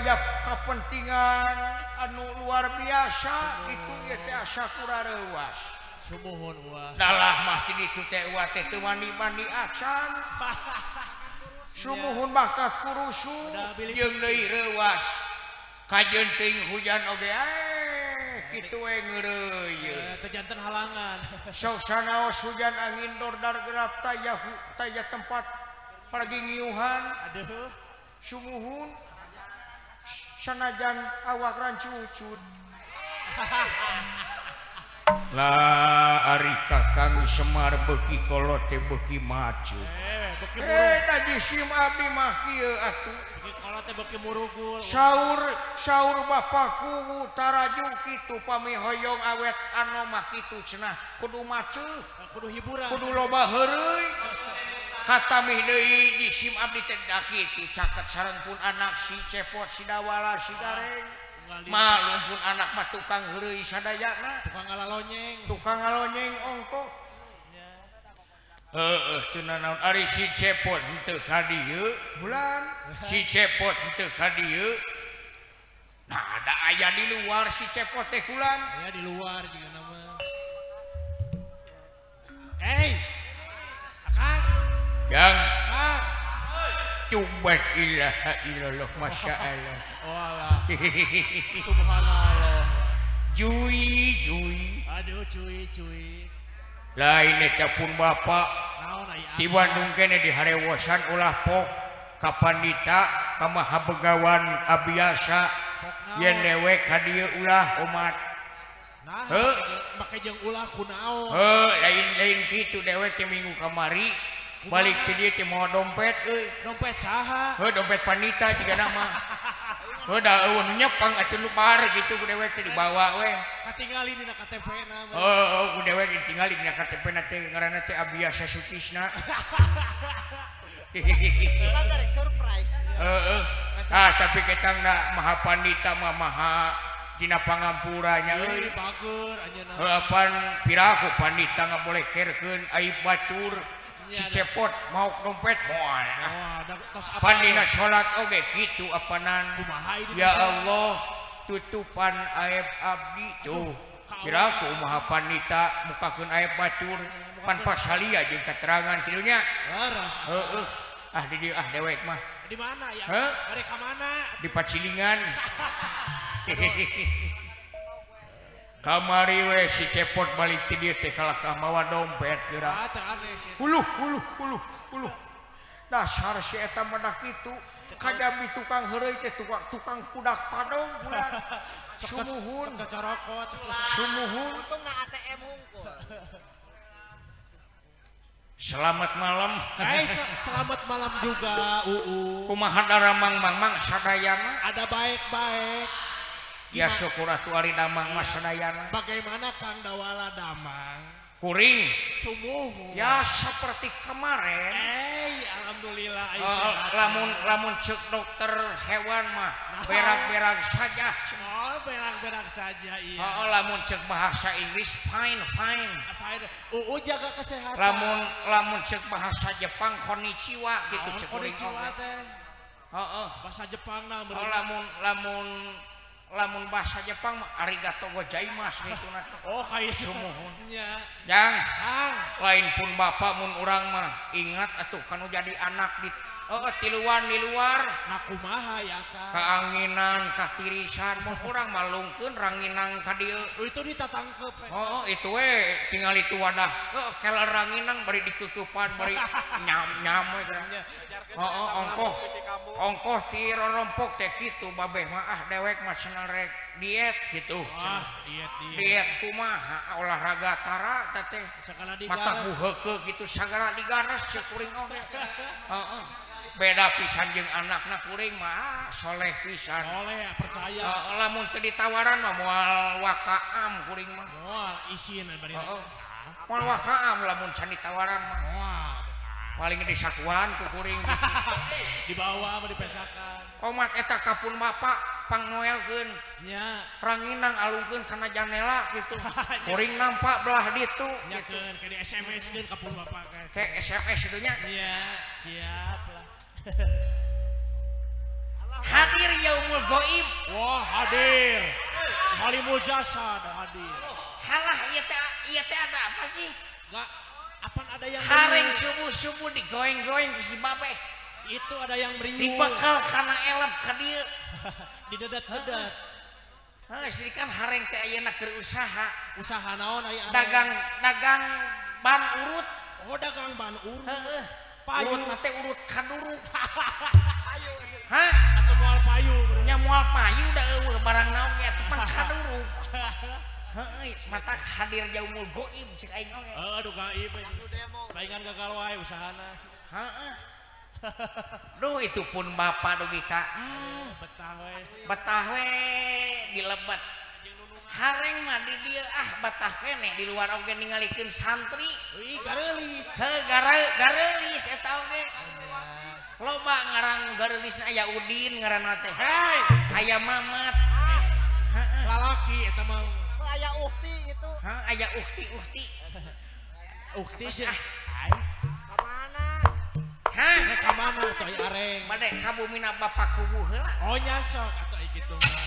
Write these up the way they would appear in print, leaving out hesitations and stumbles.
aya kepentingan anu luar biasa itu ya teh asa kurareuwas sumuhun ulah dalah mah ti ditu teh ulah teh teu mandi-mandi acan sumuhun bakat kurusu jeung deui reuwas kajeun teuing hujan oge kitu we ngeureuyeuh teu janten halangan sok sanaos hujan angin dordar gerap taya tempat pergi ngiuhan aduh sumuhun sanajan awak rancucud lah ari kakang Semar beuki kolot teh beuki macu beuki tadi sim abdi mah kieu atuh beuki kolot teh beuki murugul saur bapakku taraju kitu pami hoyong awet anu mah kitu cenah kudu macu kudu hiburan kudu loba heureuy kata mih deui jisim abdi teh da kitu caket sareng pun anak si cepot si dawala si gareng malum pun anak mah tukang heureuy sadayana tukang ngalonyeng ongko teu naon ari si cepot henteu ka dieu bulan si cepot henteu ka dieu nah ada aya di luar si cepot teh kulan aya di luar juga nama hey akang yang akang Tubat ilaha illallah masya Allah walah subhanallah cuy aduh cuy lain eta pun bapak di Bandung kene di harewosan ulah pok ka pandita ka maha begawan abiasa yen dewek ka dieu ulah umat nah make jeung ulah kunaon lain kitu dewek teh minggu kamari balik ke dia teh mau dompet dompet saha dompet panita juga nama da eueuh nyepang atuh lu bar gitu ku dewek teh dibawa we katingali dina KTP-na ku dewek ditinggali dina KTP-na teh ngaranna teh Abiasa Sutisna kita rek surprise tapi kita na maha pandita mah maha dina pangampuranya euy bager anjeunna heupan piraku pandita ngabolekerkeun aib batur si cepot mau dompet moal pandina salat oge kitu apanan ya Allah tutupan aib abdi tuh kira ku maha pandita mukakeun aib batur pan pasalia jeung keterangan kitu nya di dieu dewek mah di mana ya bari ka mana di Pacilingan kamari we si cepot balik ti dieu teh kalakah mawa dompet geura huluh dasar si eta mah kitu kajabi tukang heureuy teh tukang pudak padong bulan sumuhun untung na ATM hungkul selamat malam selamat malam juga kumaha daramang mang sadayana ada baik-baik ya syukur atuh ari damang mah sadayana bagaimana Kang Dawala damang kuring sumuhun ya seperti kemarin alhamdulillah lamun ceuk dokter hewan mah berak-berak saja berak-berak saja iya lamun ceuk bahasa Inggris fine jaga kesehatan lamun ceuk bahasa Jepang konnichiwa gitu ceuk kuring bahasa Jepang na lamun bahasa Jepang arigato gozaimasu gitu na kayak sumuhun nya jang lain pun bapak mun urang mah ingat atuh kanu jadi anak di di luar nakumaha ya Kang kaanginan katirisan mun urang malungkeun ranginang ka dieu itu ditatangkep itu we tinggal itu wadah keler ranginang bari dikeukepan bari nyam we gerangnya ongkoh ti rorompok teh kitu babeh mah dewek mah cenah rek diet gitu diet kumaha olahraga tara teh mata buheukeun gitu sagala digaras ceuk kuring oge beda pisan jeung anakna kuring mah soleh pisan percaya lamun teu ditawaran mah moal wakaam kuring mah moal isin bari moal wakaam lamun can ditawaran mah paling disakuan ku kuring gitu dibawa mah dipesakan omat eta kapun bapak pangnoelkeun nya ranginang alungkeun kana janela gitu kuring nampak belah ditu nyakeun ke di SMS-keun kapun bapak ke SMS kitu nya iya siap lah hadir yaumul goib. Wah, hadir. Halimul Jasad hadir. Halah ieu teh ada apa sih? Enggak apa ada yang Hareng subuh-subuh digoeng-goeng ku si babeh. Itu ada yang meriung. Dibekal kana elep ka dieu. Didedet-dedet. Sih kan hareng teh ayeuna keur usaha. Usaha naon aya Dagang ban urut. Oh, dagang ban urut. Heeh. Payu Urut teh urut kaduru. Ayo. Hah? Atau moal payu. Nya moal payu da eueuh barang naon nya teh pan kaduru. Heeh, mata hadir jaumul goib cek aing oge. Aduh gaib. Anu demo. Palingan gagal wae usahana. Heeh. Duh itu pun bapak dugi ka. Betah we dilebet. Hareng mah di dieu betah keneh di luar oge ningalikeun santri. Ih, gareulis. Heuh gareulis eta oge. Loba ngaran gareulisna aya Udin ngaranna teh. Hei, Aya Mamat. lalaki eta mah. Aya ukti itu. Aya ukti. Ukti sih. Ka mana? Hah? Ka mana tuh aya areng? Bade kabumina bapak kubu heula. Oh nyasok atau kitu mah.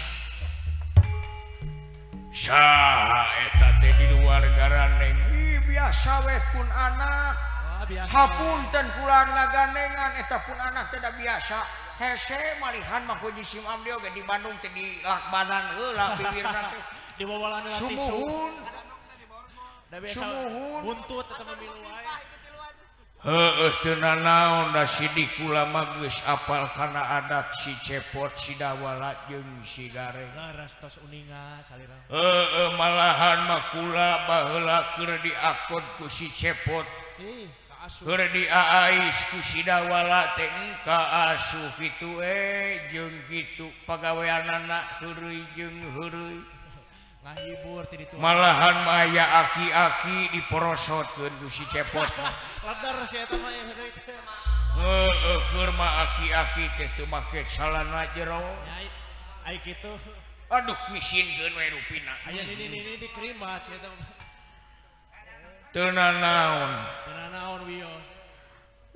Saha eta teh di luar garaneng. Ih biasa we pun anak. Wah, biasa. Hapunten kula ngagandengan eta pun anak teh da biasa. Hese malihan mah ku Jisim Abdi oge di Bandung teh di lakbanan heula bibirna teh. Di bawalan tisu. Sumuhun. Da biasa Sumuhun. buntut eta mah milu wae. Heeh teu nanaon da sidik kula mah geus apal kana adat si Cepot si Dawala jeung si Gareng. Laras tos uninga salira. Malahan mah kula baheula keur diakod ku si Cepot. Kaasuh. Keur diaais ku si Dawala teh kaasuh kitu jeung kitu pagaweanana heureuy jeung heureuy. Ngahibur ti ditu. Malahan mah aya aki-aki diporosotkeun ku si Cepot mah. Ladar si eta mah heureuy teh. Keur mah aki-aki teh teu make salana jero. Nyai ai kitu. Aduh misinkeun we rupina. Aya nini dikerimat si eta mah. Teu nanaon. Teu naon wios.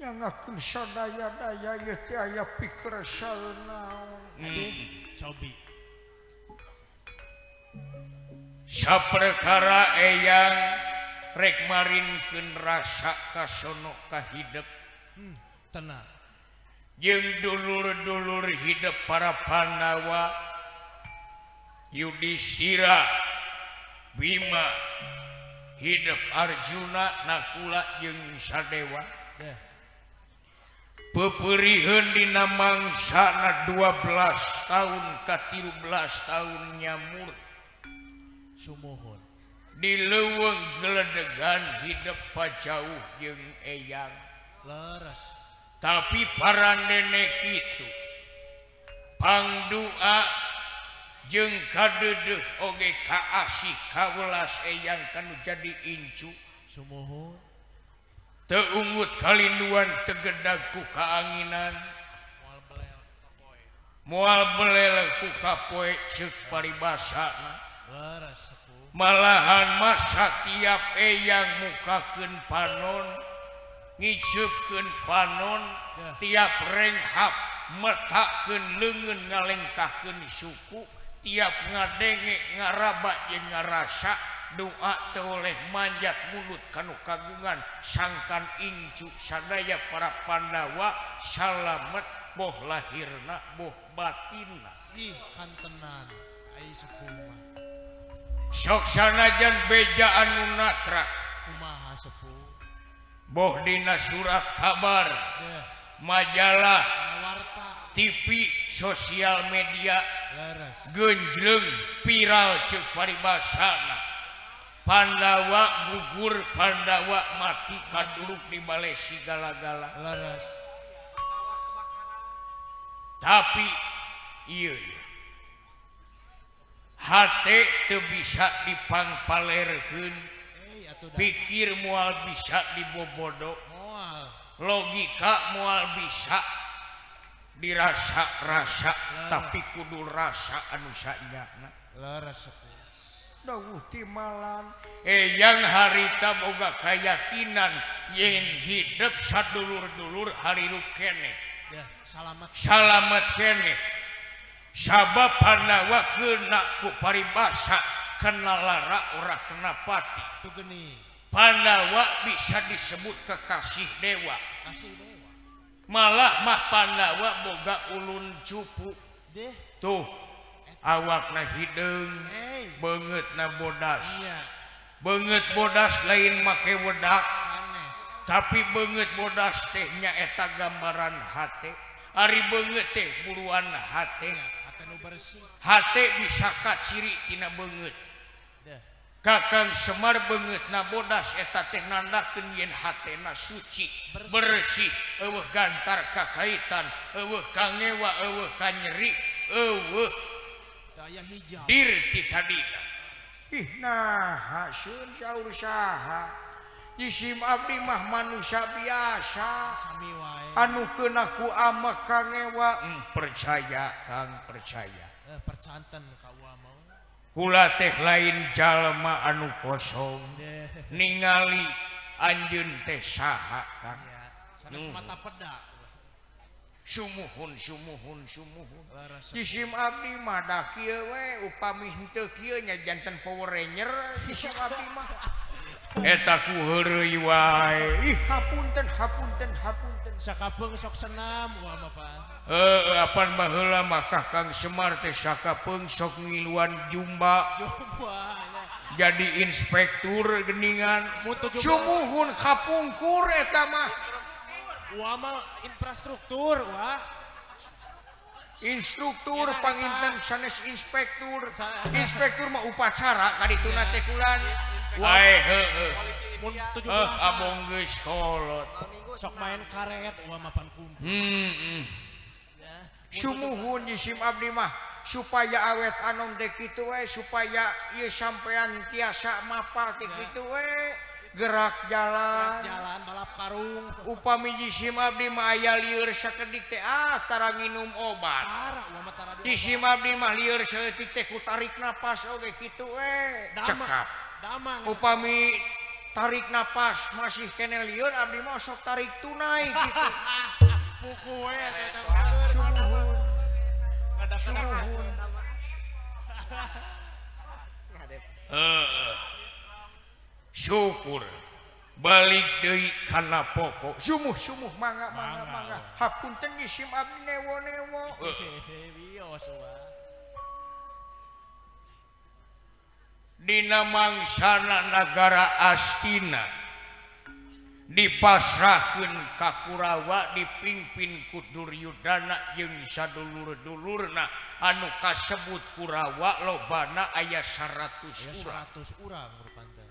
Nyangakeun sadaya-daya ieu teh aya pikir saeunaon. Cobi. Saperkara eyang rek marinkeun rasa kasono ka hidep. Tenang. Jeung dulur-dulur hidup para Pandawa, Yudhistira, Bima, hidup Arjuna, Nakula jeung Sadewa. Pepeuriheun dina mangsana 12 tahun ka 13 tahun nyamur. Sumuhun. Di leuweung geledegan hidup pajauh jeung eyang. Leres. Tapi para nenek kitu pangdoa jeung kadeudeuk oge kaasih kawelas eyang kanu jadi incu. Sumuhun. Teu ungut kalinduan tegedag ku kaanginan. Moal belel ku kapoe ceuk paribasana. Leres sepuh. Malahan masa tiap eyang mukakeun panon, ngiceupkeun panon, tiap renghap metakeun leungeun ngalengkahkeun suku, tiap ngadenge ngaraba jeung ngarasa doa teu oleh manjat mulut kanu kagungan sangkan incu sadaya para Pandawa salamet boh lahirna boh batinna. Ih kan tenan ai sepuh mah. Sok sanajan beja anu natra Kumaha sepuh. boh dina surat kabar, Deh, majalah, warta. TV, sosial media Leres. genjleung viral ceuk paribasana. Pandawa gugur, Pandawa mati kaduruk di balai sigala-gala. Leres. Tapi ieu hate teu bisa dipangpalerkeun, Atuh dah. pikir moal bisa dibobodo, Moal. logika moal bisa dirasa-rasa, tapi kudu rasa anu sanyana. Leres sepuh. Dawuh timalan eyang harita boga kayakinan yen hidup sadulur-dulur harirup keneh Deh, salamet. salamet keneh sabab Pandawa kena ku paribasa kena lara ora kena pati Tuh geni. Pandawa bisa disebut kekasih dewa Kasih dewa. malah mah Pandawa boga ulun cupu Deh. tuh awakna hideung Hey. beungeutna bodas Iya. beungeut bodas lain make wedak Sanes. tapi beungeut bodas teh nyaeta gambaran hate ari beungeut teh buruan hate Hati nu bersih. hate bisa ciri tina beungeut Deh. Kakang Semar beungeutna bodas eta teh nandakeun yen hatena suci bersih eueuh gantar kakaitan eueuh kangewa eueuh kanyeri eueuh Daya hijau. dir ti tadina ih nah hasun saur saha isim abdi mah manusia biasa Sami wae. anu keuna ku ama kangewa percaya Kang percaya Percanten ka ua mau. kula teh lain jalma anu kosong Deh. ningali anjeun teh saha Kang Ya. Sanes mata peda. sumuhun sumuhun Laras. isim abdi mah da kieu we upami henteu kieu nya janten Power Ranger isim abdi mah eta ku heureuy wae ih hapunten Sakapeung sok senam ua mah Pak. apan baheula mah Kang Semar teh sakapeung sok ngiluan jumba Jombanya. jadi inspektur geningan Mutu jumba. sumuhun kapungkur eta mah Ua mah infrastruktur ua. instruktur Kira panginten sanes inspektur Sa- inspektur mah upacara kadituna teh kulan Wah. ai heueuh Mun 17 abong geus kolot sok main karet ua mah pan kumpul. Ya. sumuhun isim abdi mah supaya awet anom teh kitu we supaya ieu sampean tiasa mapal teh kitu we gerak jalan Jalan balap karung. upami jisim abdi mah aya lieur sakedik teh tara nginum obat Parah ua mah tara dua. jisim abdi mah lieur saeutik teh ku tarik napas oge kitu we cekap Damang. upami tarik napas masih kene lieur abdi mah sok tarik tunai gitu Buku we eta. Ada Sumuhun. Syukur balik deui kana pokok sumuh mangga hapunten isim abdi newo-newo Bios ua. dina mangsana nagara Astina dipasrahkeun ka Kurawa dipimpin ku Duryudana jeung sadulur-dulurna anu kasebut Kurawa lobana aya 100 urang 100 urang rupana.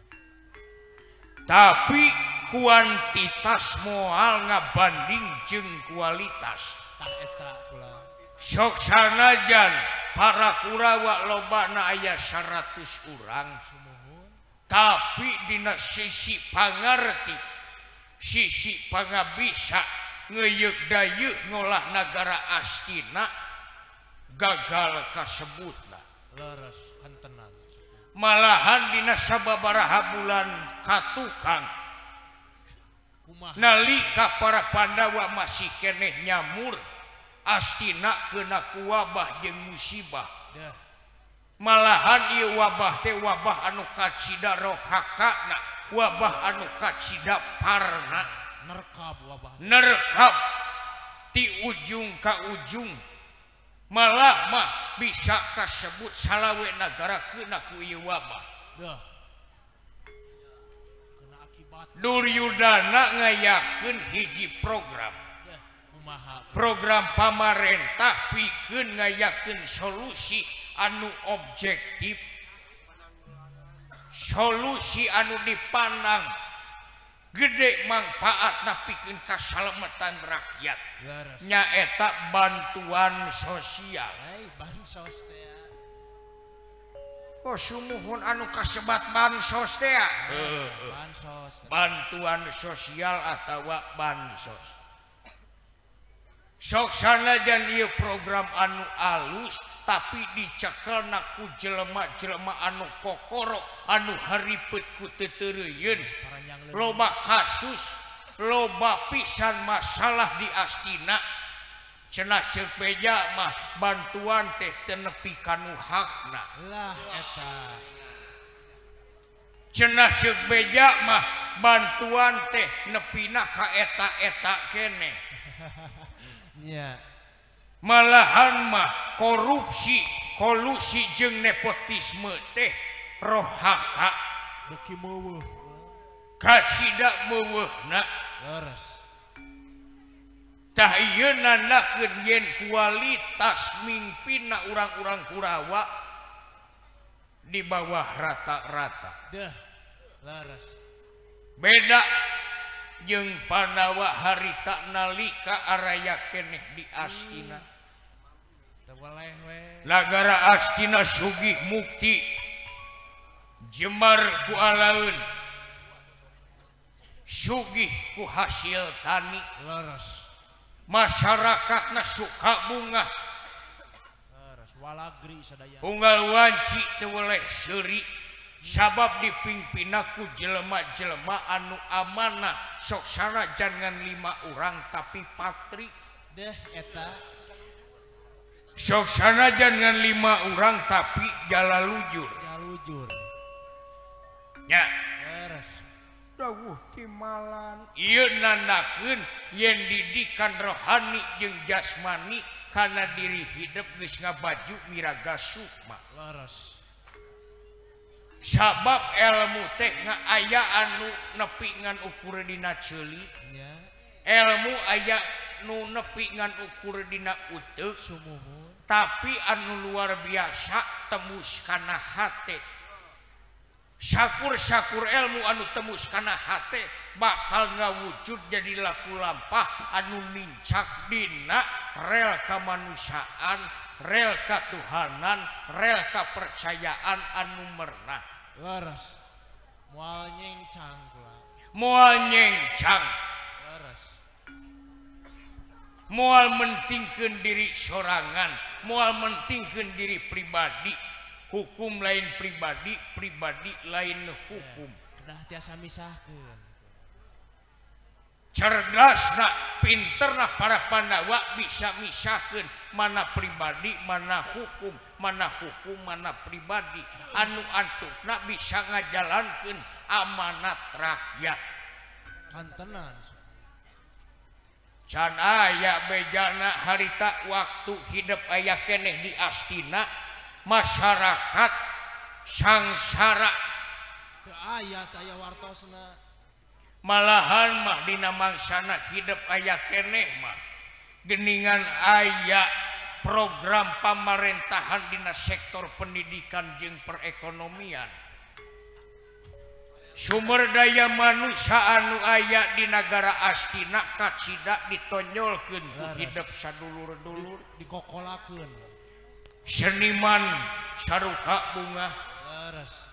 tapi kuantitas moal ngabanding jeung kualitas Tah eta kula. sok sanajan para Kurawa lobana aya 100 urang Sumuhun. tapi dina sisi pangarti sisi pangabisa ngeyeuk dayeuk ngolah nagara Astina gagal kasebutna Leres hantenan. malahan dina sababaraha bulan katukang Kumaha. nalika para Pandawa masih keneh nyamur Astina kena ku wabah jeung musibah Deh. malahan ieu wabah teh wabah anu kacida rohakana wabah anu kacida parna Nerkab wabah. nerkap ti ujung ka ujung malah mah bisa kasebut salawe nagara kena ku ieu wabah Deh. Kena akibat. Duryudana ngayakeun hiji program Deh. Kumaha. program pamarentah pikeun ngayakeun solusi anu objektif solusi anu dipandang gede manfaatna pikeun kasalamatan rakyat Leres. nyaeta bantuan sosial Hai bansos teh. kok sumuhun anu kasebat bansos teh Bansos. bantuan sosial atawa bansos sok sanajan ieu program anu alus tapi dicekelna ku jelema-jelema anu kokoro anu haripet ku teuteureuyeun Paranyang leuwih. loba kasus loba pisan masalah di Astina cenah ceuk beja mah bantuan teh teu nepi kanu hakna lah eta cenah ceuk beja mah bantuan teh nepina ka eta-eta keneh nya malahan mah korupsi kolusi jeung nepotisme teh rohaka beki meuweuh kacida meuweuna leres tah ieu nandakeun yen kualitas mimpinna urang-urang Kurawa di bawah rata-rata deh leres beda jeung Pandawa harita nalika araya keneh di Astina teu boleh we nagara Astina sugih mukti jembar ku alaeun sugih ku hasil tani leres masyarakatna suka bunga leres walagri sadaya unggal wanci teu weleh seuri sabab dipimpinna ku jelema-jelema anu amanah sok sanajan ngan 5 urang tapi patri deh eta sok sanajan ngan 5 urang tapi jalalujur jalujur nya leres dawuh timalan ieu nandakeun yen didikan rohani jeung jasmani kana diri hidup geus ngabaju miraga sukma leres sabab ilmu teh aya anu nepi ngan ukur dina ceuli nya ilmu aya nu nepi ngan ukur dina uteuk sumuhun tapi anu luar biasa tembus kana hate syakur-syakur ilmu anu tembus kana hate bakal ngawujud jadi laku lampah anu mincak dina rel kamanusiaan rel katuhanan rel kepercayaan anu mernah leres moal nyencang kula moal nyencang leres moal mentingkeun diri sorangan moal mentingkeun diri pribadi hukum lain pribadi pribadi lain hukum kedah tiasa misahkeun cerdasna pinterna para Pandawa bisa misahkeun mana pribadi mana hukum mana pribadi anu antukna bisa ngajalankeun amanat rakyat kantenan can aya bejana harita waktu hidup aya keneh di Astina masyarakat sangsara teu aya wartosna malahan mah dina mangsana hidup aya keneh mah geningan aya program pamerintahan dina sektor pendidikan jeung perekonomian sumber daya manusia anu aya di negara Astina kacida ditonjolkeun ku hidup sadulur-dulur dikokolakeun seniman saruka bunga leres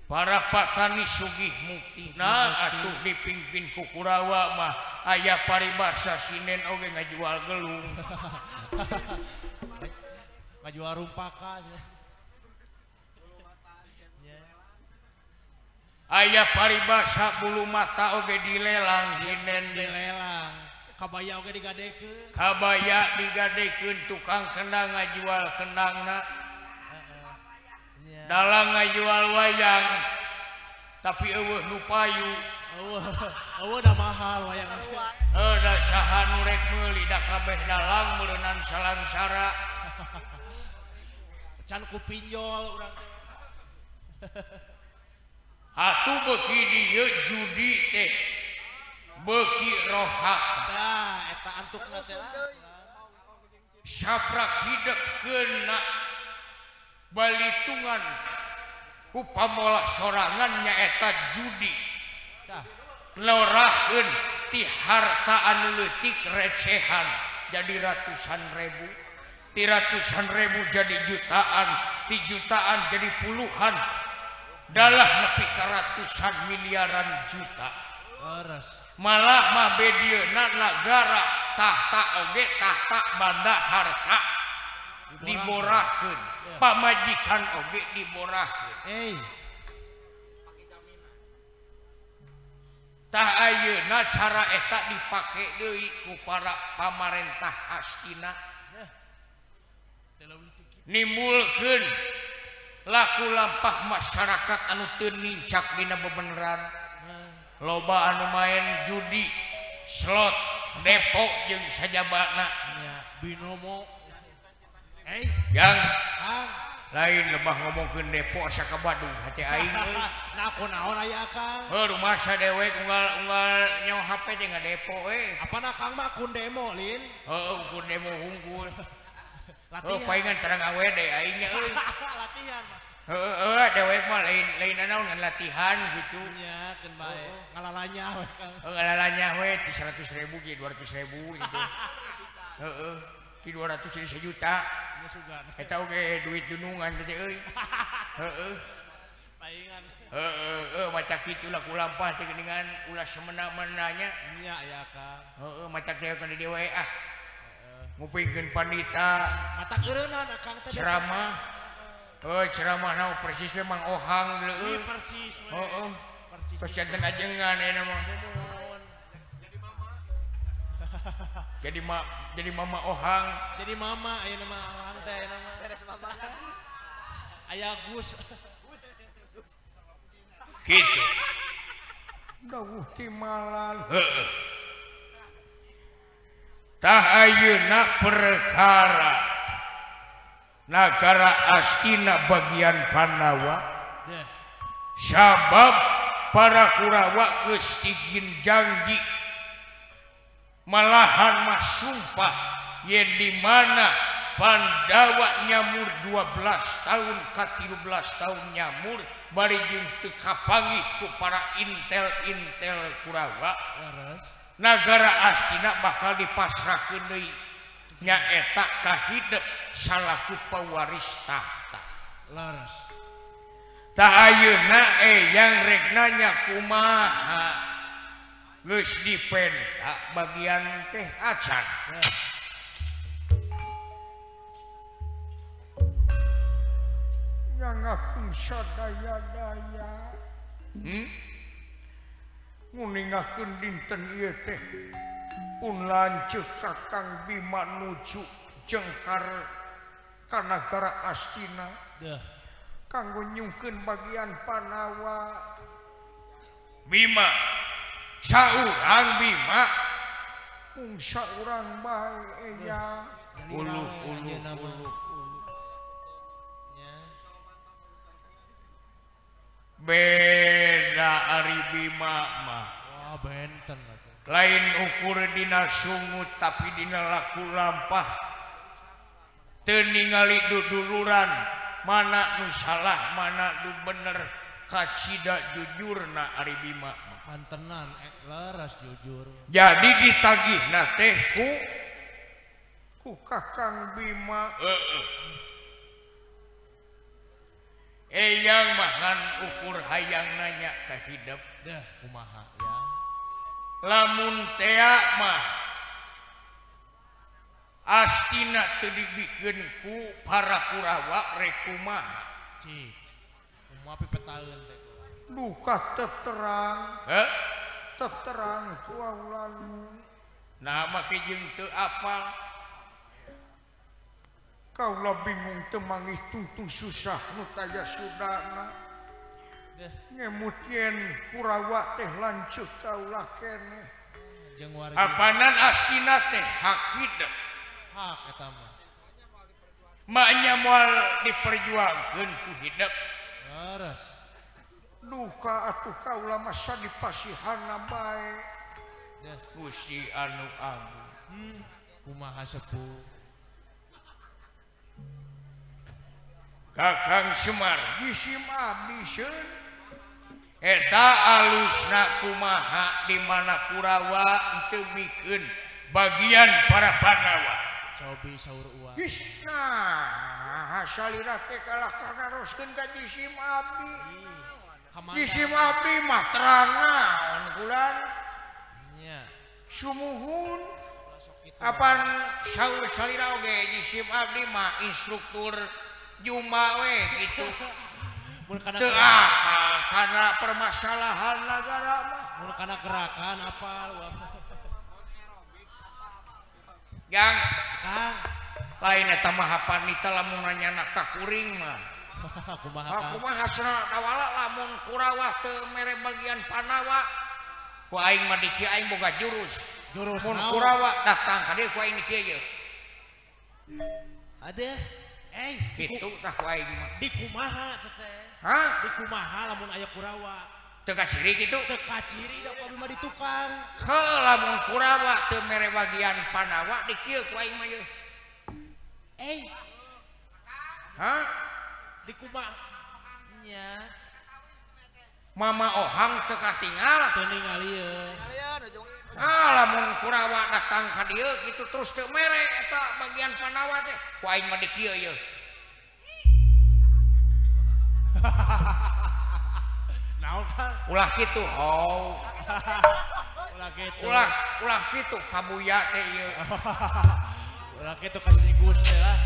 para patani sugih mukti nah atuh dipimpin ku Kurawa mah aya paribasa sinen oge ngajual gelung ngajual rumpaka aya paribasa bulu mata oge dilelang sinen dilelang kabaya oge digadekeun tukang kendang ngajual kendangna dalang ngajual wayang tapi eueuh nu payu eueuh da mahal wayang da saha nu rek meuli da kabeh dalang meureunan salangsara can ku pinjol urang atuh beuki dieu judi teh beuki rohak tah eta antukna teh saprak hidup keuna balitungan ku pamola sorangan nyaeta judi lorahkeun ti harta anu leutik recehan jadi ratusan ribu ti ratusan ribu jadi jutaan ti jutaan jadi puluhan dalah nepi ka ratusan miliaran juta malah mah bedieuna nagara tahta oge tahta banda harta diborahkeun pamajikan oge diborahkeun tah ayeuna cara eta dipake deui ku para pamarentah Astina nimbulkeun laku lampah masyarakat anu teu nincak dina bebeneran loba anu main judi slot depok jeung sajabana binomo yang lain lebah ngomongkeun depo asa ka Badung hati aing euy nah kunaon aya Kang rumah sadewek unggal nyawa HP teh ngadepo apana Kang mah kun demo lin kun demo hungkul latihan paingan terang awede aing nya euy latihan dewek mah lain naon ngan latihan gitu nya keun bae ngalalanya we Kang ngalalanya we 100.000 ge 200.000 gitu heeh di 200 jadi 1 juta nya sugan eta oge duit dunungan teh euy heeh paingan maca kitu lah kulampah teh geuningan ulah semena-menanya nya aya Kang maca teh kana di wae ngupingkeun pandita matak eureunna Kang teh ceramah ceramah naon persis memang ohang leueuh persis heeh terus janten ajengan eta mah jadi mama ohang jadi mama ayeuna mah ohang teh nama beres mama aya Gus gitu dawuh timalan heeh tah ayeuna perkara nagara Astina bagian Pandawa sabab para Kurawa geus tigin janji malahan mah sumpah yen di mana Pandawa nyamur 12 tahun ka 13 tahun nyamur bari jeung teu kapanggih ku para intel Kurawa nagara Astina bakal dipasrahkeun deui nyaeta ka hidup salaku pewaris tahta laras tah ayeuna yang rek nanya kumaha geus dipenta bagian teh acan nyangakeun sadaya-daya nguningakeun dinten ieu teh pun lanceuk Kakang Bima nuju jengkar ka nagara Astina kanggo nyungkeun bagian Panawa Bima saurang Bima mung saurang bae ya ulu beda ari Bima mah wah benten lain ukur dina sungut tapi dina laku lampah teu ningali duduluran mana nu salah mana nu bener kacida jujurna ari Bima pantenan laras jujur jadi ditagihna teh ku Kakang Bima eyang mahan ukur hayang nanya ka hidup dah kumaha ya lamun tea mah Astina teu dibikeun ku para Kurawa rek kumaha cik kumaha pipetaeun teh duka terang terang ku aulamu nah make jeung teu apal kaula bingung teu mangih tungtung susah nu taya sudana ngemut yen Kurawa teh lanceuk kaula keneh jeung wargi apanan Astina teh hak hidup hak eta mah maknya moal diperjuangkeun ku hidup laras duka atuh kaula masa dipasihanna bae Gusti anu agung kumaha sepuh Kakang Semar bisim abdi seun eta alusna kumaha di mana Kurawa teu mikeun bagian para Pandawa cobi saur uang nah salira teh kalah kanaroskeun ka jisim abdi jisim abdi mah terang naon kulan nya sumuhun apan saur salira oge jisim abdi mah instruktur Juma we gitu teu apal karena permasalahan nagara mah Mun kana gerakan apa Yang Kang lain eta mah panita lamun nanyana ka kuring mah kumaha cenah awala lamun Kurawa teu mere bagian Panawa ku aing mah di kieu aing boga jurus mun Kurawa datang ka dieu ku aing di kieu ye ada kitu tah ku aing mah di kumaha teteh di kumaha lamun aya Kurawa teu kaciri kitu teu kaciri da kami mah di tukang heuh lamun Kurawa teu mere bagian Panawa di kieu ku aing mah ye di kumaha nya Mama Ohang teu katinggal teu ningalieun lamun Kurawa datang ka dieu kitu terus teu mere eta bagian Panawa teh ku aing mah di kieu ye naon kan ulah kitu ulah kitu ulah kitu kabuya teh ieu ulah kitu kasih Gus teh lah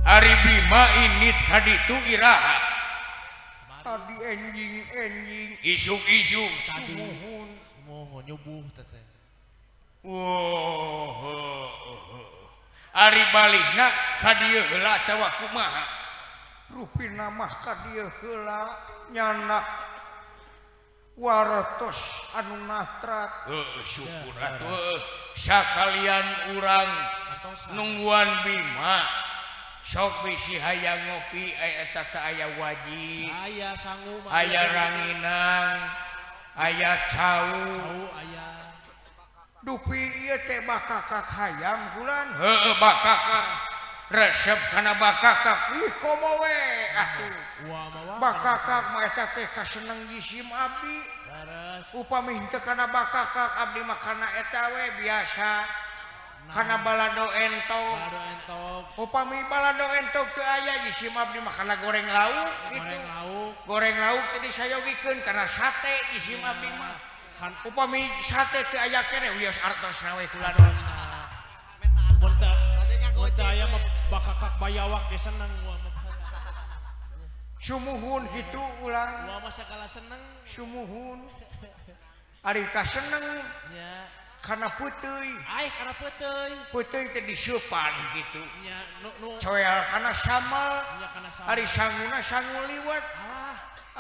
Ari Bima init ka ditu iraha tadi enjing isuk-isuk sumuhun nyubuh teteh Ari balikna ka dieu heula teh kumaha rupina mah ka dieu heula nyana waratos anu natrat syukur atuh sakalian urang nungguan Bima sok bisi hayang ngopi eta teh aya wajib aya sangu aya ranginang aya cau aya dupi ieu teh bakakak hayam bulan heueuh bakakak resep kana bakakak ih komo we atuh bakakak mah eta teh kaseneng jisim abdi upami henteu kana bakakak abdi mah kana eta we biasa kana balado entok upami balado entok teu aya jisim abdi mah kana goreng lauk kitu goreng lauk teh disayogikeun kana sate jisim abdi mah upami sate teu aya keneh wios artosna we kula mun teu aya mah bakakak bayawak ge seneng sumuhun kitu ulang mah sagala seneng sumuhun ari kaseneng nya kana peuteui kana peuteui teh diseupan kitu nya coel kana samal ari sanguna sangu liwat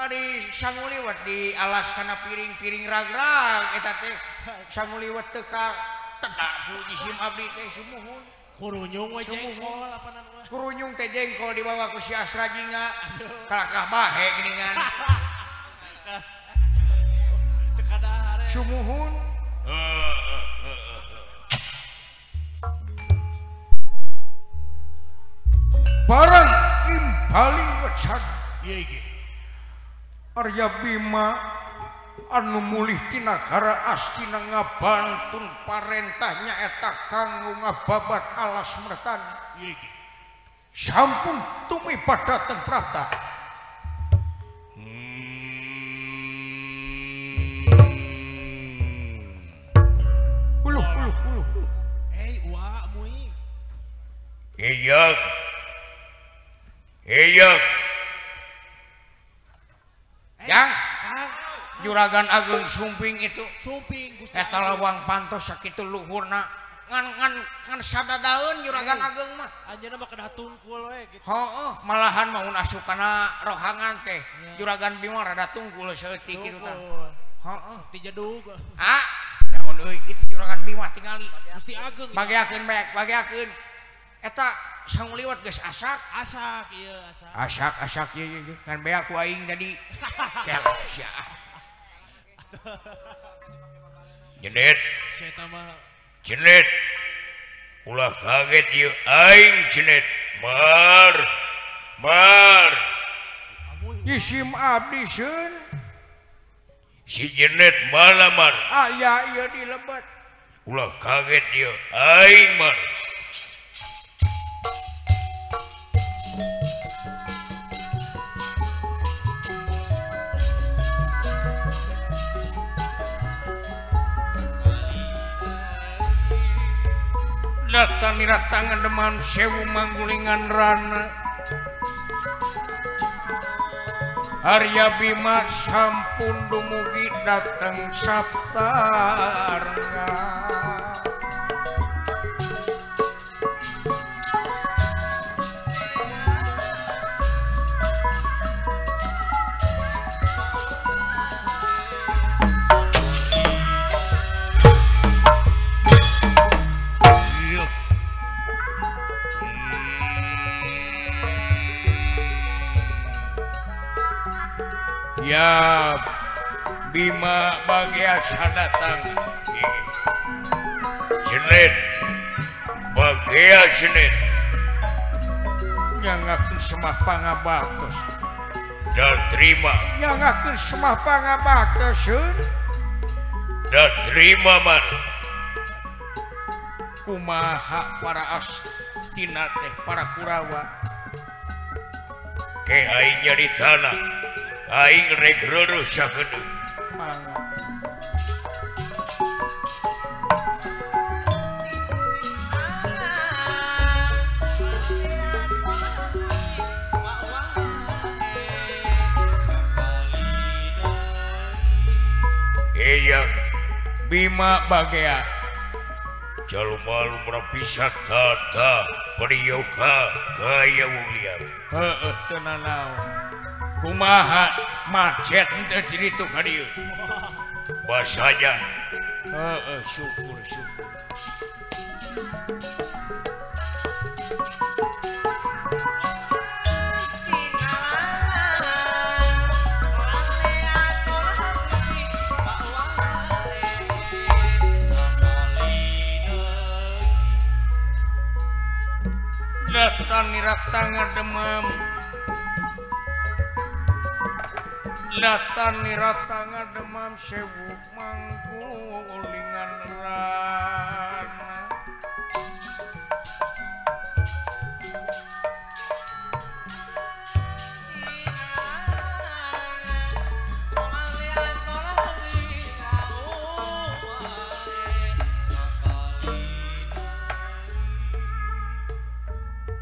ari sangu liwat di alas kana piring-piring ragrag eta teh sangu liwat teu ka tedak ku jisim abdi teh sumuhun kurunyung we jengkol apanan mah kurunyung teh jengkol dibawa ku si Asra Jinga kalakah bahe geuningan teu kadahar sumuhun barang impaling wacan Arya Bima anu mulih ti nagara Astina ngabantun parentahnya eta kanggo ngababat alas mertani sampun tumiba dateng prapta Iya yang Juragan Agung Sumping itu Gusti eta lawang pantos sakitu luhurna ngan sadadaeun Juragan Agung mah anjeunna mah kedah tungkul we gitu heueuh malahan mau asup kana rohangan teh Juragan Bima rada tungkul seutik kitu tah heeh ti jedug naon euy itu Juragan Bima tingali Gusti Agung bageakeun bageakeun eta sangu liwat geus asak ieu asak ieu ngan bea ku aing jadi kelos ya jenet saya mah jenet ulah kaget ieu aing jenet mar isim abdi seun si jenet malamar aya ieu di lebat ulah kaget ieu aing mar datang tangan deman sewu manggulingan rana Arya Bima sampun dumugi dateng Saptarga. Ya Bima Bagiasa datang Senin Bagia Senin nyangakeun semah pangabaktos dan terima nyangakeun semah pangabaktoseun dan terima man kumaha para astina teh para Kurawa ke aing nyari tanah aing rek rerusakeun Eyang Bima Bagea jalma lumrah pisan tata priyoga gaya mulia heueuh teu nanaon kumaha macet teh ditu ka dieu basanya syukur datang niratanga demam datang niratanga demam sewu manggulingan rana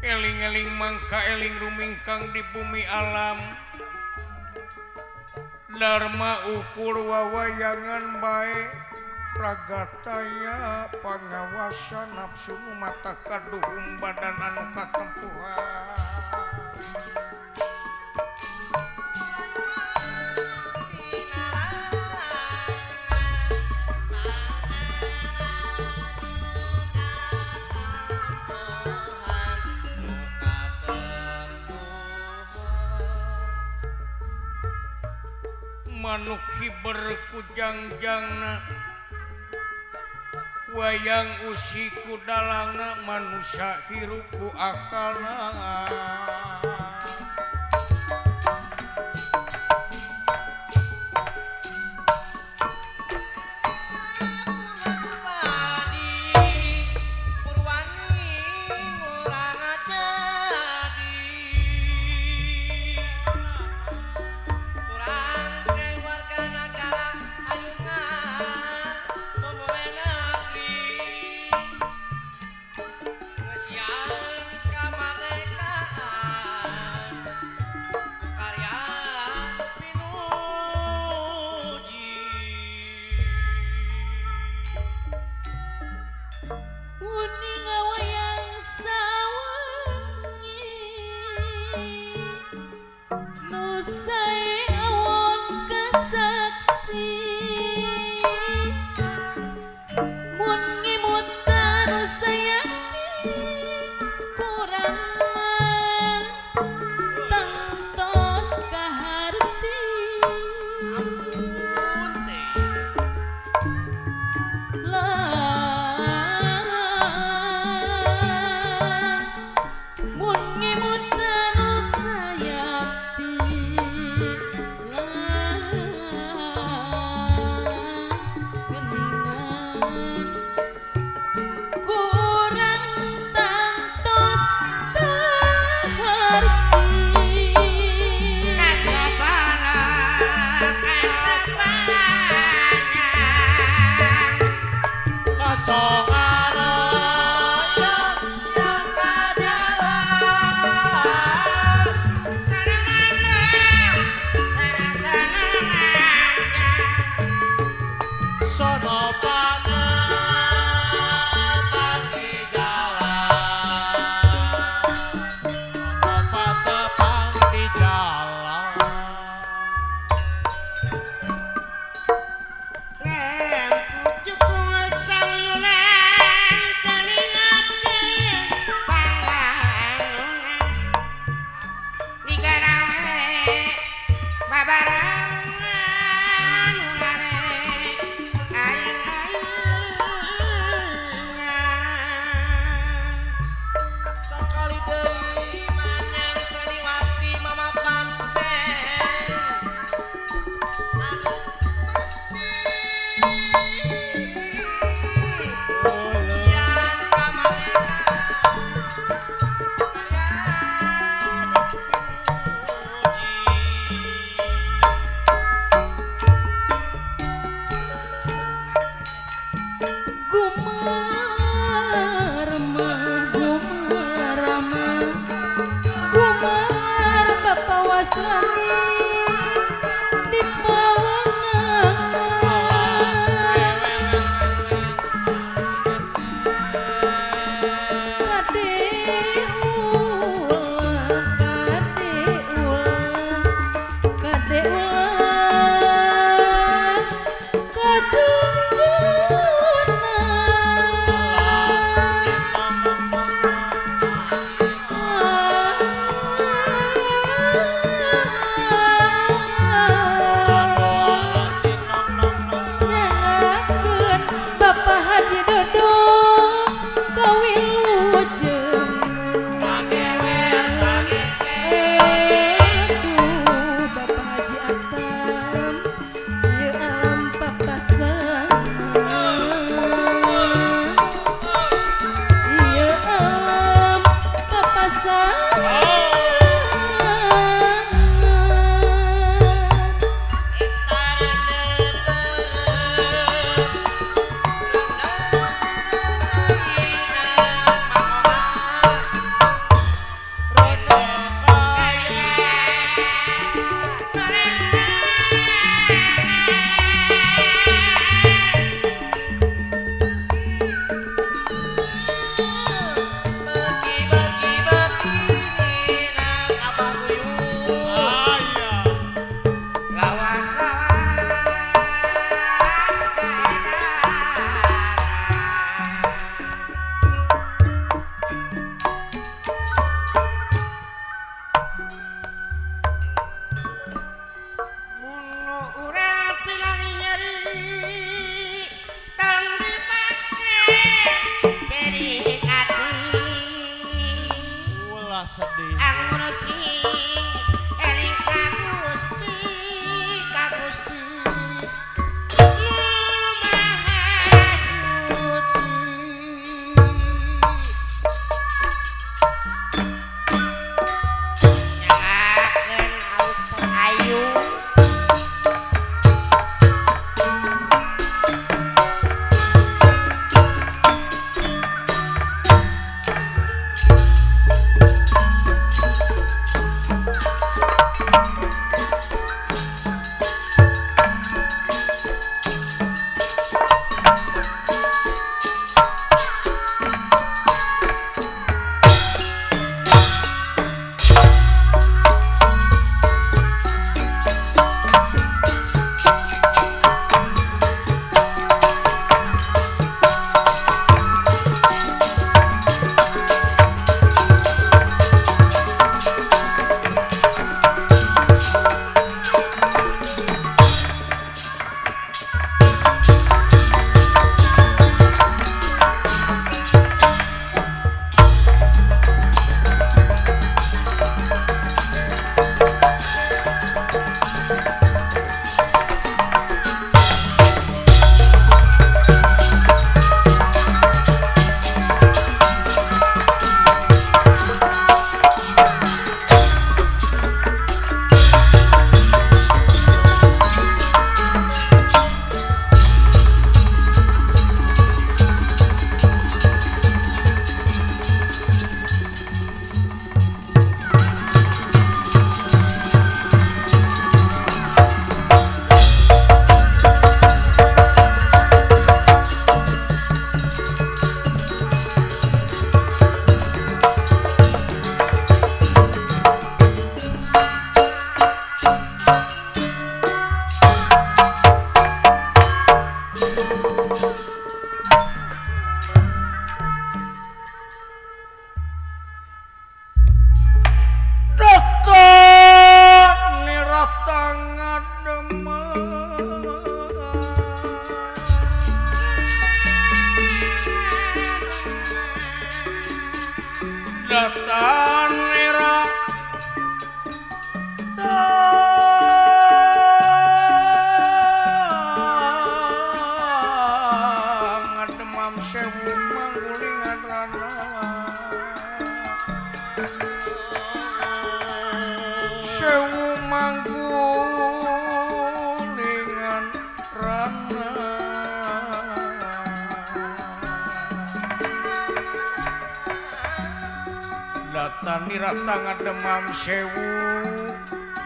eling-eling mangka eling rumingkang di bumi alam Dharma ukur wawayangan bae ragataya pangawasa nafsu mata kaduhung badan anu katempuhan manuk hiber kujangjangna wayang usiku dalangna manusia hirup ku akalna Sedih. Anggun sing eling ka Gusti Nu Maha Suci. Nyalakeun auto ayu Datan era ngademam sewu manggulingan rana sewu manggulingan rana Datan nirata ngademam sewu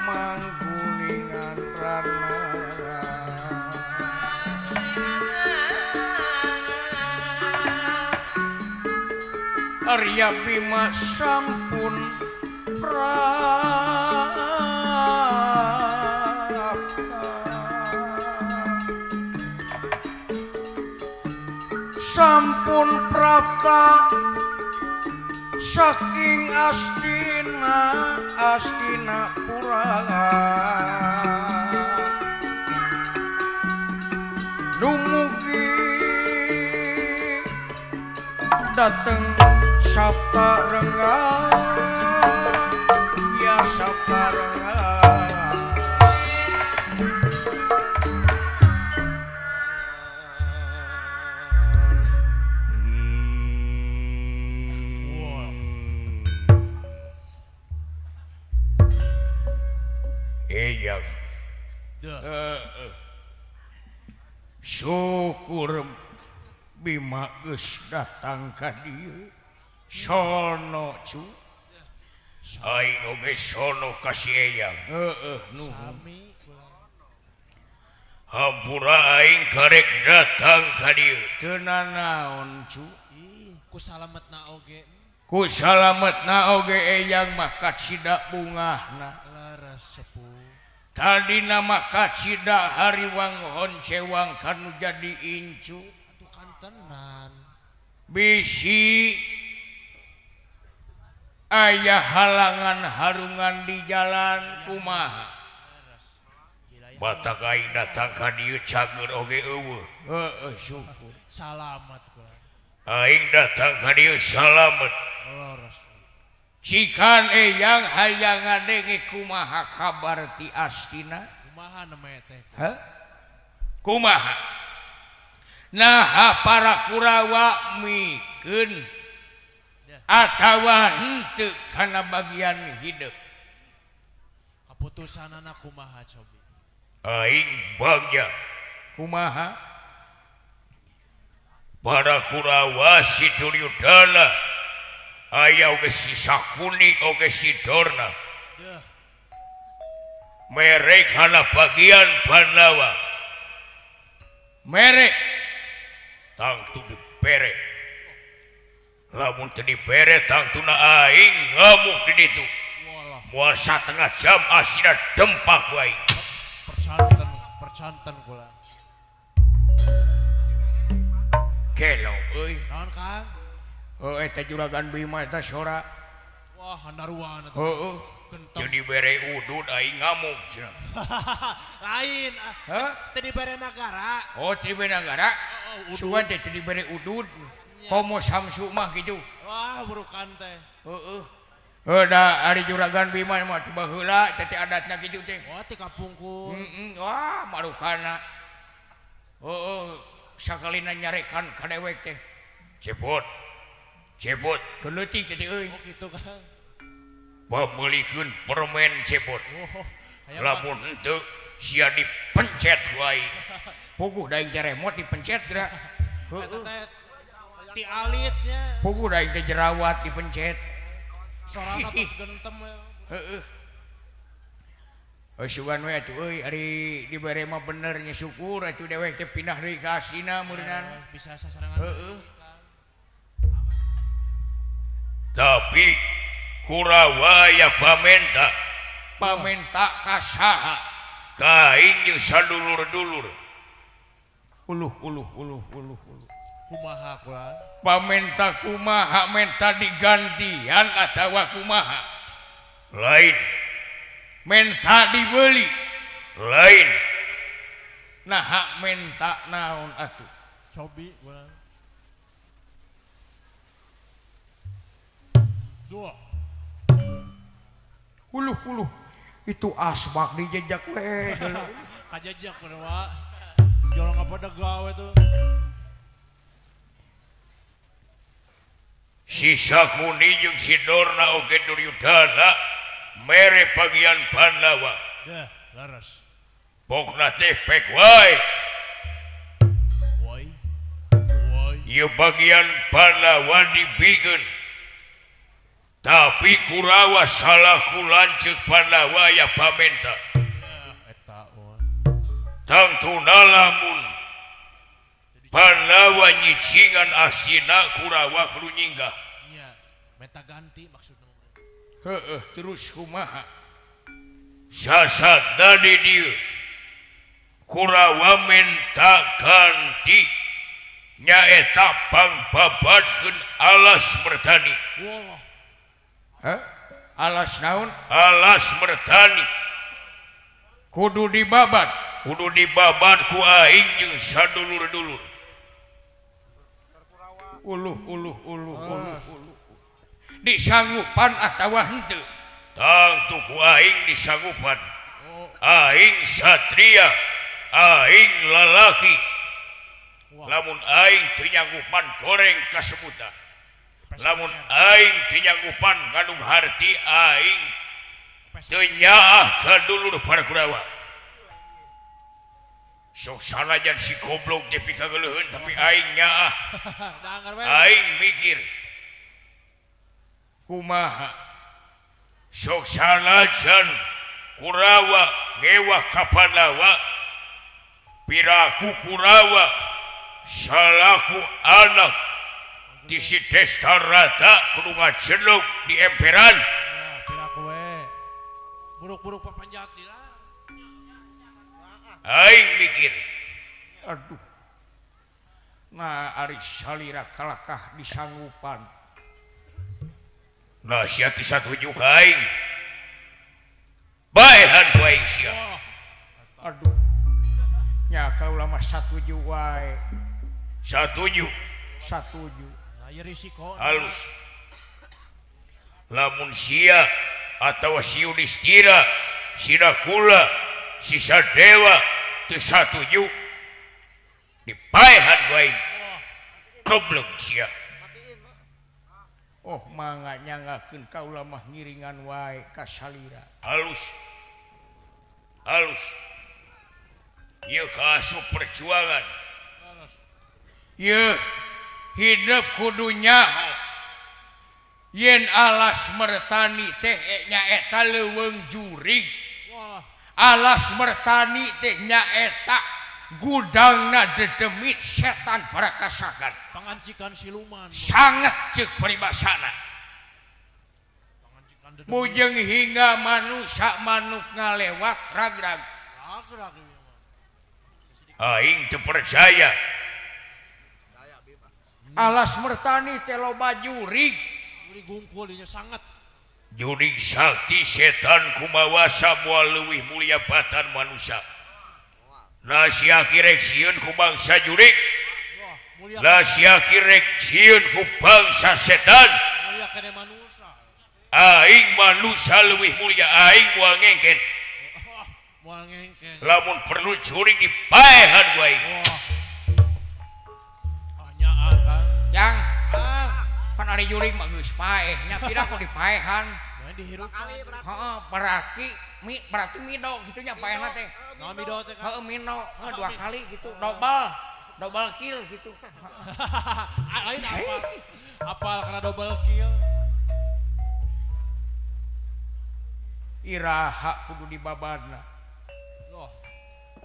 manggulingan rana Arya Bima sampun prapta saking Astinapura dumugi dateng Saptarenga ya Saptarenga Eyang syukur Bima geus datang ka dieu sono cu aing oge sono ka si Eyang nuhun hampura aing karek datang ka dieu teu nanaon cu ku salametna oge Eyang mah kacida bungahna laras sepuh tadi nama kacida hariwang honcewang kanu jadi incu atuh kantenan bisi aya halangan harungan di jalan kumaha batak aing datang ka dieu cager oge eueuh syukur salamet kula aing datang ka dieu salamet laras cikan Eyang hayang ngadenge kumaha kabar ti Astina kumaha namanya teh kumaha nah para Kurawa mikeun atawa henteu kana bagian hidup keputusanana kumaha cobi aing bagja kumaha para Kurawa si Duryudana aya oge si Sakuni oge si Dorna merek kana bagian Pandawa merek tangtu dipere lamun teu dipere tangtuna aing ngamuk di ditu moal satengah jam asina dempak wae percanten kula kelo euy naon Kang eta juragan Bima eta sora wah handaruan eta heeh jadi bere udud aing ngamuk cenah lain teu dibere negara teu dibere negara sugan teh teu dibere udud komo samsu mah kitu wah burukan teh da ari juragan Bima mah coba heula teh adatna kitu teh ti kapungkur wah marukana sakalina nyarekan ka dewek teh cepot keleutik teh euy kitu Kang pameulikeun permen cepot lamun henteu sia dipencet wae puguh daing teh remote dipencet geura eta teh ti alitnya puguh daing teh jerawat dipencet sorana tos gentem heeh sugan we atuh euy ari dibere mah bener nya syukur atuh dewek teh pindah deui ka asina meureunana bisa sasarangan tapi Kurawa ya pamenta ka saha ka aing jeung sadulur-dulur uluh kumaha kula pamenta kumaha menta digantian atawa kumaha lain menta dibeli lain nah menta naon atuh cobi kula uluh itu asbak dijejak we kajejak wa jorong apa da gawe tuh si Sakuni jeung si Dorna oge Duryudana mere bagian Pandawa laras pokna teh pek wae ieu bagian Pandawa dibikeun tapi Kurawa salah kulanceuk Pandawa ya pamenta eta tangtuna lamun Pandawa nyicingan asina Kurawa kudu nyinggah nya meta ganti maksudna terus kumaha sasadna di dieu Kurawa menta ganti nyaeta pangbabatkeun alas mertani wallah alas naon alas mertani kudu dibabat ku aing jeung sadulur-dulur uluh disanggupan atawa henteu tangtu ku aing disanggupan aing satria aing lalaki lamun aing teu nyanggupan goreng kasebutan lamun aing teu nyanggupan ngadung harti aing nyaah ka dulur para Kurawa sok salajan si goblok teh kageuleun tapi aing nyaah aing mikir kumaha sok salajan Kurawa ngewa ka Pandawa piraku Kurawa salaku anak di si Destarata kudu ngajeluk di emperan piraku we buruk-buruk papanjati lah aing mikir aduh nah ari salira kalakah disanggupan nah sia ti satuju ka aing baehan ku aing sia aduh nya kaula mah satuju wae satuju aya risiko halus lamun sia atawa si Yudhistira si Nakula si Sadewa teu satuju dipaehan ku aing goblok sia oh mangga nyangakeun kaula mah ngiringan wae ka salira halus ieu kaasup perjuangan ieu hidup kudu nyaho yen alas mertani teh nyaeta leuweung jurig alas mertani teh nyaeta gudangna dedemit setan para kasakan pangancikan siluman sangat ceuk paribasana bujeng hingga manusia manuk ngalewat ragrag aing teu percaya alas mertani teh loba jurig gungkul nya sangat jurig sakti setan kumawa samoal leuwih mulia batan manusia nah sia kirek sieun ku bangsa jurig lah sia kirek sieun ku bangsa setan mulia kene manusia aing manusia leuwih mulia aing moal ngengken lamun perlu jurig dipaehan ku aing nyaan kan yang pan ari jurig mah geus paeh nya pira ku dipaehan dihirup heeh berarti mido gitu nya paehna teh mido teh heeh mino dua kali gitu double kill gitu lain apa karena double kill iraha kudu dibabadna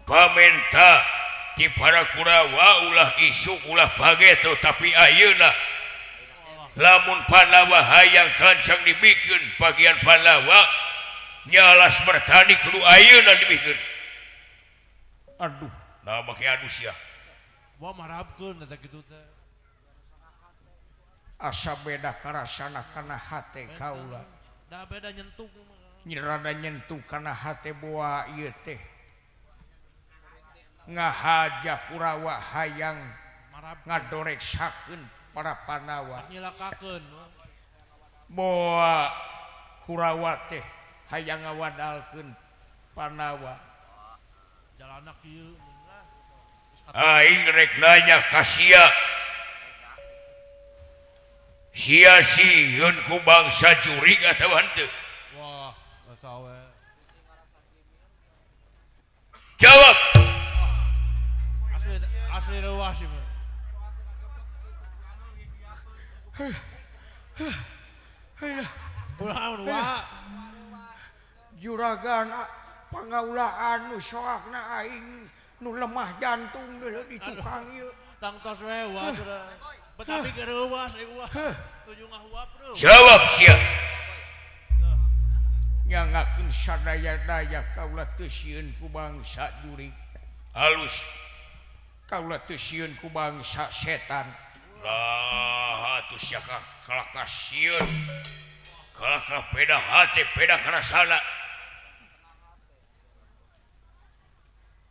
pamenta ti para Kurawa ulah isuk ulah pageto tapi ayeuna lamun Pandawa hayang kancang dibikeun bagian Pandawa nyalas bertani kudu ayeuna dibikeun aduh nah make adu sia wah marabkeun eta kitu teh asa beda karasana kana hate kaula da beda nyentuh nyerada nyentuh kana hate boa ieu teh ngahaja Kurawa hayang ngadoreksakeun para Pandawa nyilakakeun boa Kurawa teh hayang ngawadalkeun Pandawa jalana kieu aing rek nanya ka sia sieun ku bangsa jurig atawa henteu wah sawe jawab asli reuah sih ulah juragan pangaulaan nu soakna aing nu lemah jantung deuleu di tukang ieu tangtos we wah betapi gereuah saya wah tuju ngahuap bro jawab sia nyangakeun sadaya-daya kaula teu sieun ku bangsa jurig halus kaula teu sieun ku bangsa setan lah atuh sia kalakah sieun kalakah beda hate beda karasana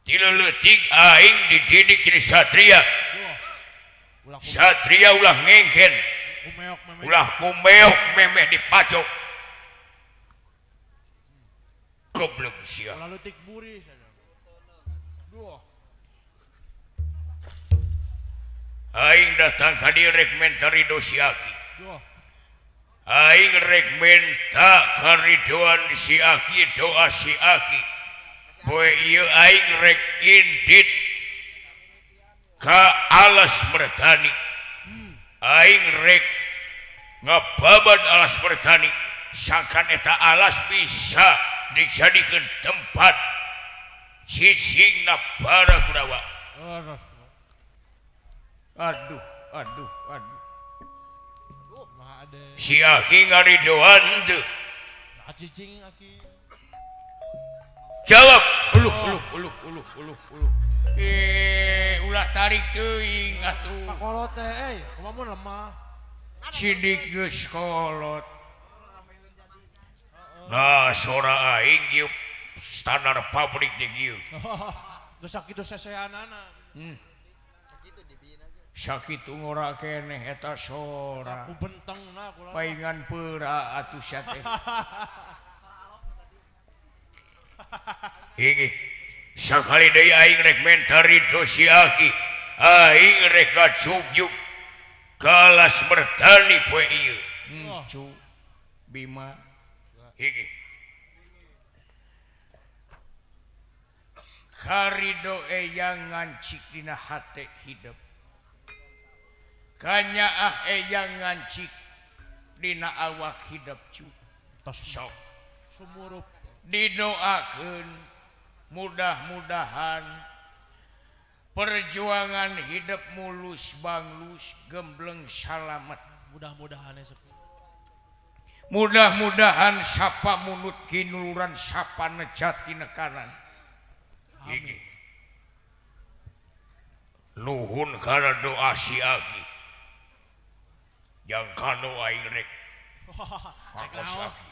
tileutik aing dididik jadi satria satria ulah ngengken ulah kumeok memeh dipacok goblok sia ulah leutik buri aing datang ka dieu rek mentari dosiaki aing rek menta karidoan si Aki doa si Aki poe ieu aing rek indit ka alas mertani aing rek ngababan alas mertani sangkan eta alas bisa dijadikan tempat cicingna para Kurawa. Aduh si Aki ngaridoan teu cicing Aki jawab uluh ulah tarik teuing atuh kolot teh kumaha lemah sidik geus kolot. Nah sora aing ieu standar pabrik teh kieu geus sakitu seseanana sakitu ngora keneh eta sora aku bentengna kula paingan peura atuh sia teh Higi sakali deui aing rek mentari dosi Aki aing rek kacugyuk kalas bertani poe ieu cu Bima higi karido eyang ngancik dina hate hidup kanyaah eyang ngancik dina awak hidup cu sok sumurup didoakeun mudah-mudahan perjuangan hidup mulus banglus gembleng salamet mudah-mudahan sapa munut kinuluran sapa nejat tina kanan ini nuhun kana doa si Aki yang kanu aing rek aku si Aki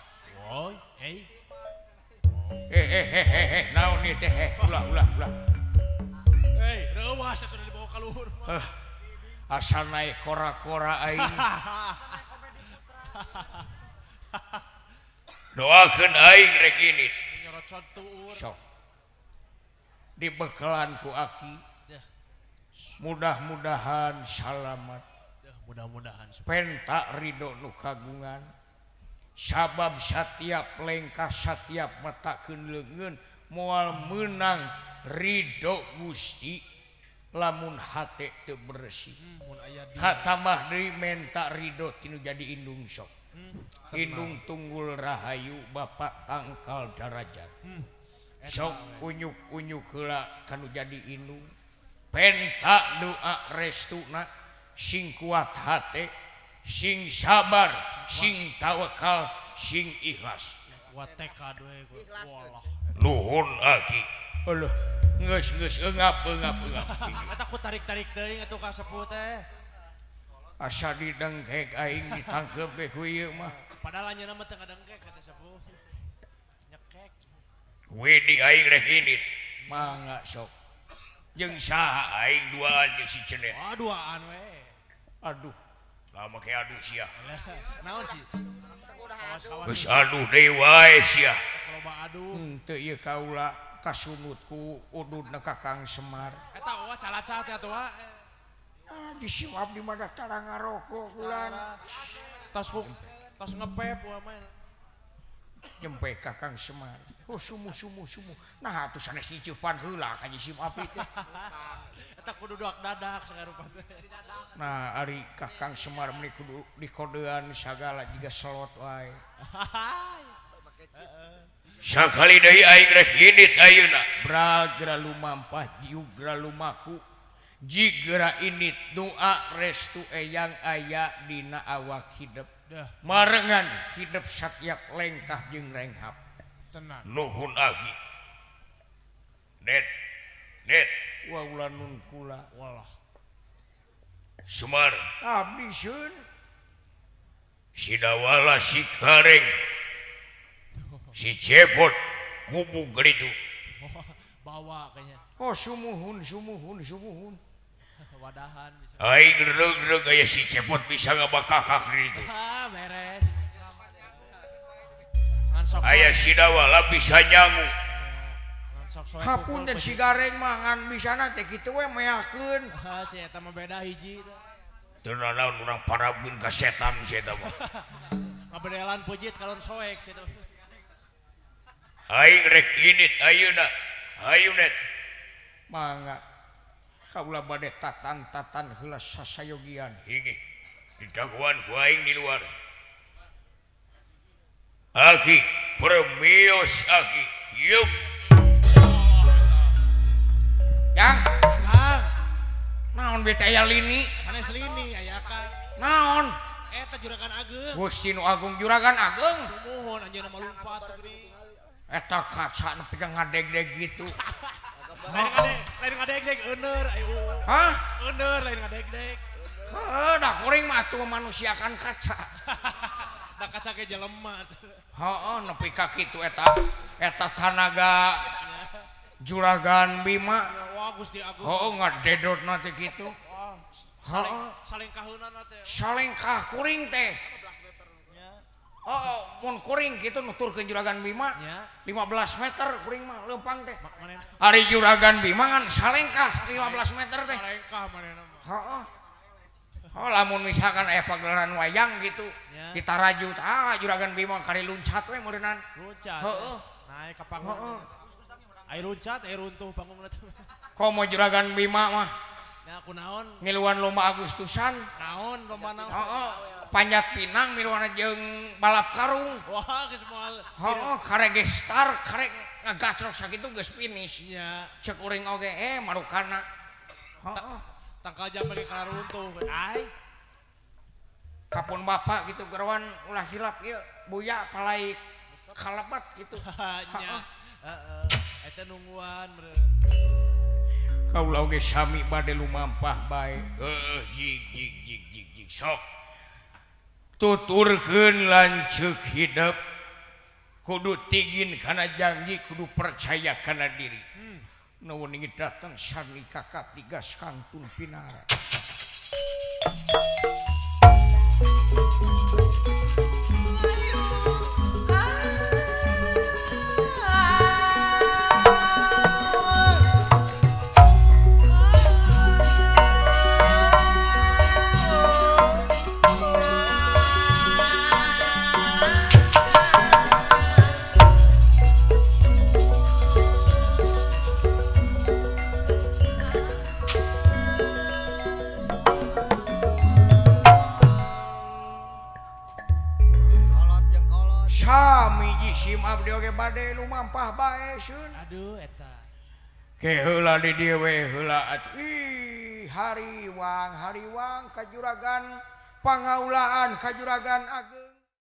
woi naon ieu teh ulah reuwas atuh dibawa ka luhur asal naik kora-kora aing doakeun aing rek ini sok dibekalan ku Aki mudah-mudahan salamat mudah-mudahan penta ridho nu kagungan sabab satiap lengkah satiap matakeun leungeun moal meunang ridho Gusti lamun hate teu bersih katamah deui menta ridho tinu jadi indung sok indung tunggul rahayu Bapak tangkal darajat sok unyuk-unyuk heula kanu jadi indung penta doa restuna sing kuat hate sing sabar sing tawakal sing ikhlas kuat tekad we nuhun Aki eueuh geus eungap eta ku tarik-tarik teuing atuh ka sepuh teh asa didengkek aing ditangkep ge ku ieu mah padahal anjeunna mah teu ngadengkek kata sepuh nyekek we di aing rek init mangga sok jeung saha aing duaan jeung si Cendet duaan we aduh lama ke aduh sia naon sih geus aduh deui wae sia loba aduh teu ieu kaula kasunut ku ududna Kakang Semar eta calaca teh atuh disiwap di mana tara ngarokok ulan tos ngepep wa mah nyempe Kakang Semar sumu nah atuh sanes nyiceupan heula ka nyisim api teh eta kudu dadak sagarupa teh nah ari Kakang Semar meuni kudu dikodean sagala jiga slot wae sakali deui aing rek hinit ayeuna bragra lumampah jiugra lumaku jigra init doa restu eyang aya dina awak hidup marengan hidup satiap lengkah jeung renghap tenang nuhun Aki net wa ulanun kula walah Semar abdi seun sidawala si Kareng si Cepot ngubung geritu bawa kayaknya sumuhun wadahan bisa aing reug-reug aya si Cepot bisa ngabakakak geritu beres aya sidawala bisa nyangu hapunten si Gareng mah ngan bisana teh kitu we meakeun si eta mah beda hiji teu naon urang parabkeun ka setan si eta mah ngabedelan pujit kalon soek situ. Aing rek init ayeuna. Ayunet. Mangga. Kaula bade tatan-tatan heula sasayogian. Hiji. Didaguan ku aing di luar. Aki, premios aki. Yup. Yang. Naon beta aya lini? Sanes lini aya ka. Naon? Eta juragan Ageung. Gusti nu Agung juragan Ageung. Mohon anjeunna mah lumpat geuning. Eta kaca nepi ka ngadeg-deg gitu. Lain ngadeg-deg euneur ayo. Hah? Euneur lain ngadeg-deg. Da kuring mah atuh manusiakan kaca. Da kaca ge jelema. Heeh, nepi ka kitu eta tanaga juragan Bima. Wah Gusti Agung. Heeh, ngadedot nanti kitu. Saling kaheunana teh. Salengkah kuring teh. Oh, mun kuring kitu nuturkeun juragan Bima. 15 meter kuring mah leumpang teh. Ari juragan Bima kan salengkah 15 meter teh. Salengkah manehna mah. Heeh. Oh, lamun misalkan aya pagelaran wayang gitu, kita rajut, juragan Bima kari luncat we meureunnan. Luncat. Heeh. Naik ka panggung. Heeh. Ai luncat, ai runtuh panggungna teh. Komo juragan Bima mah. Ya kunaon? Ngiluan lomba Agustusan. Naon lomba naon? Heeh. Panjat pinang miluan jeung balap karung. Wah, geus moal. Heeh, kare ge start, kare ngagacrok sakitu geus finish. Nya. Cek uring oge marukana. Heeh. Tangkal jam lagi kana runtuh. Ai. Kapun bapak gitu gerawan ulah hilap ieu buya palai kalebat gitu. Nya. Heeh. Eta nungguan meureun. Kaula oge sami bade lumampah bae. Jig sok. Tuturkeun lanceuk hidup. Kudu tigin kana janji, kudu percaya kana diri. Nuhun inggih datang sami kakak tigas kantun pinara. Sim abdi oge bade lumampah bae sun. Aduh eta. Ke heula di dieu we heula atuh. Ih, hariwang ka juragan pangaulaan ka juragan Ageung.